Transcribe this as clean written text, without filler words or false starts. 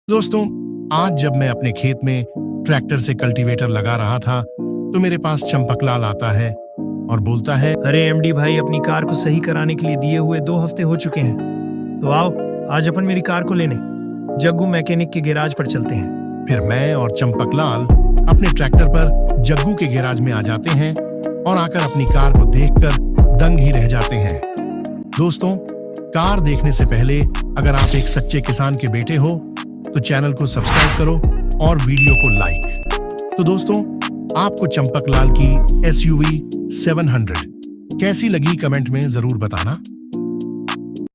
दोस्तों, आज जब मैं अपने खेत में ट्रैक्टर से कल्टीवेटर लगा रहा था तो मेरे पास चंपकलाल आता है और बोलता है, अरे एमडी भाई, अपनी कार को सही कराने के लिए दिए हुए 2 हफ्ते हो चुके हैं। तो आओ आज अपन मेरी कार को लेने जग्गू मैकेनिक के गैराज पर चलते हैं। फिर मैं और चंपकलाल अपने ट्रैक्टर पर जग्गू के गैराज में आ जाते हैं और आकर अपनी कार को देखकर दंग ही रह जाते हैं। दोस्तों, कार देखने से पहले अगर आप एक सच्चे किसान के बेटे हो तो चैनल को सब्सक्राइब करो और वीडियो को लाइक। तो दोस्तों, आपको चंपकलाल की SUV 700 कैसी लगी कमेंट में जरूर बताना।